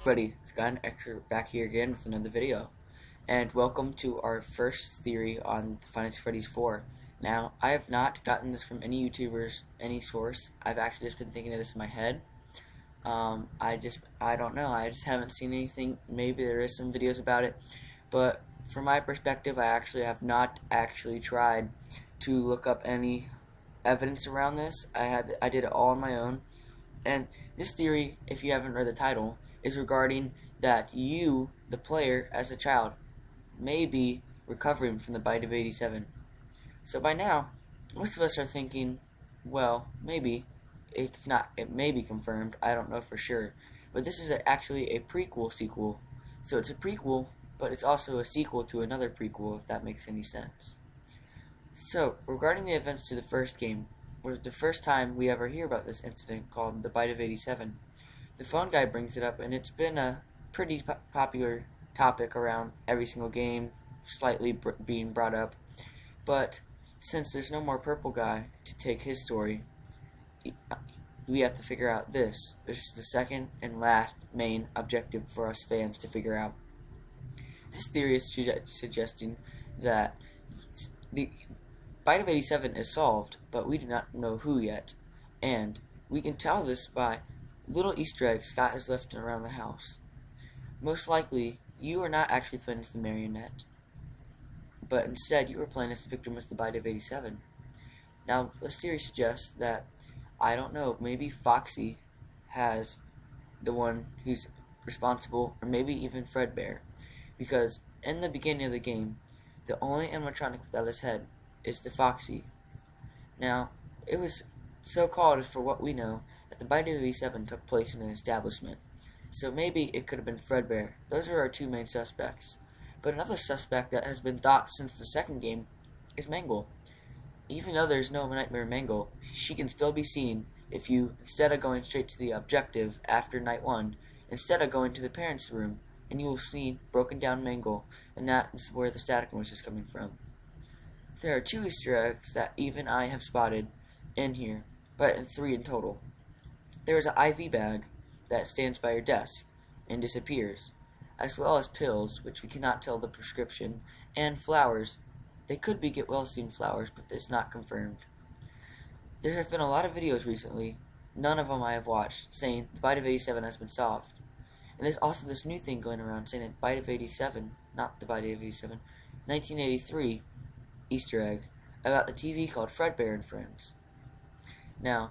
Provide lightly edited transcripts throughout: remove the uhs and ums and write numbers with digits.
Freddy, it's got extra back here again with another video. And welcome to our first theory on Five Freddy's 4. Now, I have not gotten this from any YouTubers, any source. I've actually just been thinking of this in my head. I don't know. I just haven't seen anything. Maybe there is some videos about it. But from my perspective, I actually have not actually tried to look up any evidence around this. I did it all on my own. And this theory, if you haven't read the title, is regarding that you, the player, as a child, may be recovering from the bite of 87. So by now, most of us are thinking, well, maybe it's not. It may be confirmed. I don't know for sure. But this is actually a prequel sequel. So it's a prequel, but it's also a sequel to another prequel, if that makes any sense. So, regarding the events to the first game, was the first time we ever hear about this incident called the Bite of 87. The phone guy brings it up, and it's been a pretty popular topic around every single game, slightly being brought up. But since there's no more purple guy to take his story, we have to figure out this. This is the second and last main objective for us fans to figure out. This theory is suggesting that the Bite of 87 is solved, but we do not know who yet, and we can tell this by little Easter eggs Scott has left around the house. Most likely, you are not actually playing as the marionette, but instead you are playing as the victim of the Bite of 87. Now, this theory suggests that, I don't know, maybe Foxy has the one who's responsible, or maybe even Fredbear, because in the beginning of the game, the only animatronic without his head is the Foxy. Now, it was so called, for what we know, that the Bite of 87 took place in an establishment. So maybe it could have been Fredbear. Those are our two main suspects. But another suspect that has been thought since the second game is Mangle. Even though there's no Nightmare Mangle, she can still be seen if you, instead of going straight to the objective after night 1, instead of going to the parents' room, and you will see broken down Mangle, and that is where the static noise is coming from. There are 2 Easter eggs that even I have spotted in here, but 3 in total. There is an IV bag that stands by your desk and disappears, as well as pills, which we cannot tell the prescription, and flowers. They could be get well seen flowers, but it's not confirmed. There have been a lot of videos recently, none of them I have watched, saying the Bite of 87 has been solved. And there's also this new thing going around saying that Bite of 87, not the Bite of 87, 1983 Easter egg about the TV called Fredbear and Friends. Now,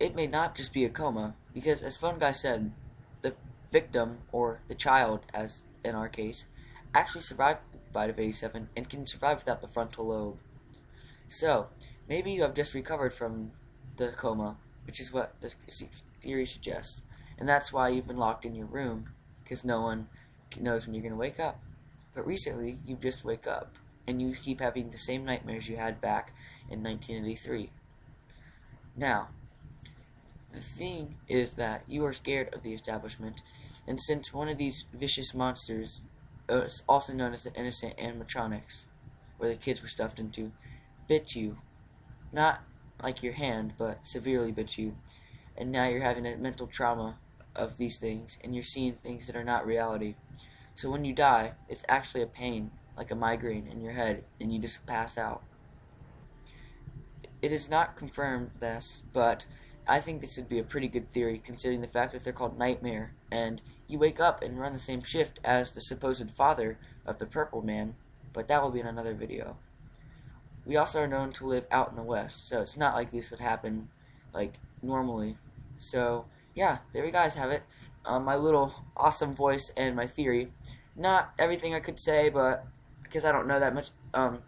it may not just be a coma, because as Phone Guy said, the victim, or the child, as in our case, actually survived the Bite of 87 and can survive without the frontal lobe. So, maybe you have just recovered from the coma, which is what this theory suggests, and that's why you've been locked in your room, because no one knows when you're going to wake up. But recently, you just wake up, and you keep having the same nightmares you had back in 1983. Now, the thing is that you are scared of the establishment, and since one of these vicious monsters, also known as the innocent animatronics, where the kids were stuffed into, bit you, not like your hand, but severely bit you, and now you're having a mental trauma of these things, and you're seeing things that are not reality. So when you die, it's actually a pain, like a migraine in your head, and you just pass out. It is not confirmed this, but I think this would be a pretty good theory, considering the fact that they're called Nightmare, and you wake up and run the same shift as the supposed father of the Purple Man, but that will be in another video. We also are known to live out in the West, so it's not like this would happen, like, normally. So, yeah, there you guys have it. My little awesome voice and my theory. Not everything I could say, but because I don't know that much, I'll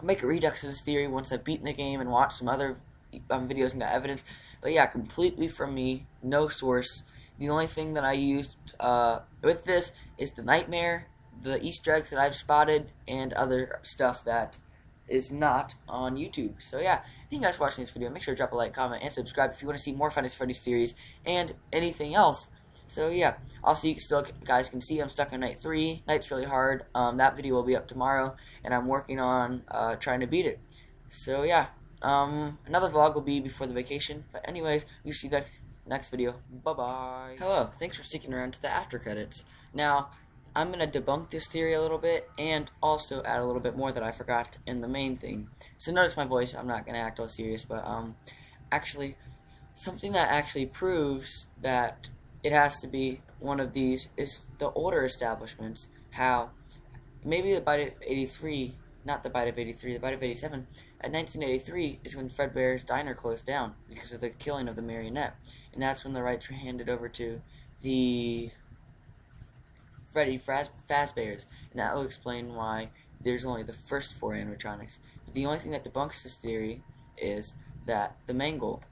make a redux of this theory once I've beaten the game and watched some other videos and got evidence. But yeah, completely from me, no source. The only thing that I used with this is the nightmare, the Easter eggs that I've spotted, and other stuff that is not on YouTube. So yeah, thank you guys for watching this video. Make sure to drop a like, comment, and subscribe if you want to see more Five Freddy's theories and anything else. So yeah, also you guys can see I'm stuck on night 3. Night's really hard. That video will be up tomorrow, and I'm working on trying to beat it. So yeah, another vlog will be before the vacation. But anyways, we'll see you next video. Bye-bye. Hello, thanks for sticking around to the after credits. Now, I'm going to debunk this theory a little bit and also add a little bit more that I forgot in the main thing. So notice my voice, I'm not going to act all serious, but actually, something that actually proves that it has to be one of these is the older establishments. How maybe the Bite of 83, not the Bite of 83, the Bite of 87, at 1983 is when Fredbear's Diner closed down because of the killing of the marionette. And that's when the rights were handed over to the Freddy Fazbear's, and that will explain why there's only the first 4 animatronics. But the only thing that debunks this theory is that the Mangle.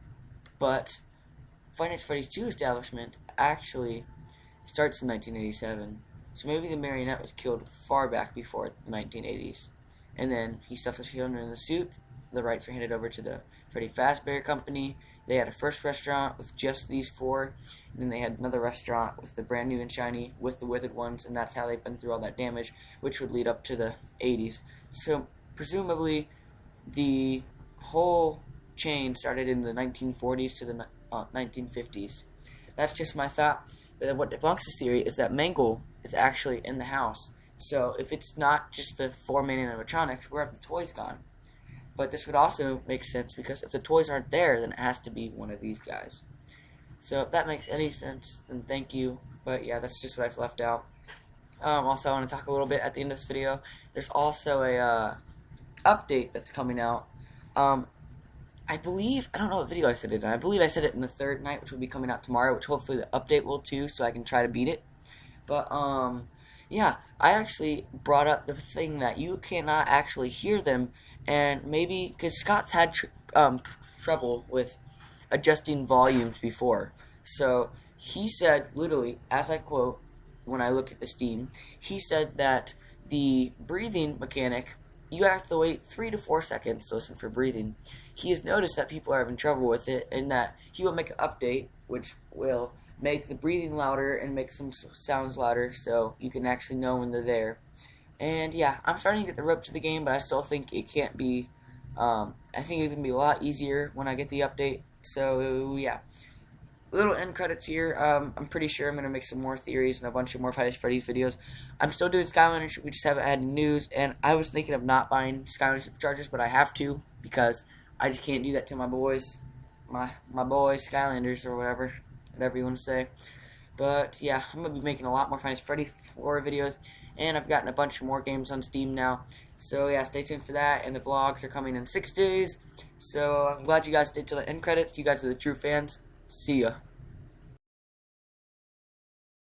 But Five Nights at Freddy's 2 establishment actually starts in 1987, so maybe the marionette was killed far back before the 1980s. And then he stuffed the children in the suit, the rights were handed over to the Freddy Fazbear Company. They had a first restaurant with just these 4, and then they had another restaurant with the brand new and shiny with the withered ones, and that's how they've been through all that damage, which would lead up to the 80s. So presumably the whole chain started in the 1940s to the 1950s. That's just my thought. But what debunks this theory is that Mangle is actually in the house. So if it's not just the 4 main animatronics, where have the toys gone? But this would also make sense because if the toys aren't there, then it has to be one of these guys. So if that makes any sense, then thank you. But yeah, that's just what I've left out. Also, I want to talk a little bit at the end of this video. There's also a update that's coming out. I believe, I don't know what video I said it in. I believe I said it in the 3rd night, which will be coming out tomorrow, which hopefully the update will too, so I can try to beat it. But, yeah, I actually brought up the thing that you cannot actually hear them, and maybe, because Scott's had trouble with adjusting volumes before. So, he said, literally, as I quote, when I look at the Steam, he said that the breathing mechanic, you have to wait 3 to 4 seconds to listen for breathing. He has noticed that people are having trouble with it, and that he will make an update, which will make the breathing louder and make some sounds louder, so you can actually know when they're there. And yeah, I'm starting to get the ropes of the game, but I still think it can't be, I think it can be a lot easier when I get the update. So yeah, little end credits here. I'm pretty sure I'm going to make some more theories and a bunch of more Five Nights at Freddy's videos. I'm still doing Skylanders, we just haven't had any news, and I was thinking of not buying Skylanders Superchargers, but I have to, because I just can't do that to my boys, my boys, Skylanders, or whatever you want to say. But yeah, I'm going to be making a lot more Five Nights at Freddy's horror videos, and I've gotten a bunch of more games on Steam now. So yeah, stay tuned for that, and the vlogs are coming in 6 days. So I'm glad you guys stayed till the end credits. You guys are the true fans. See ya.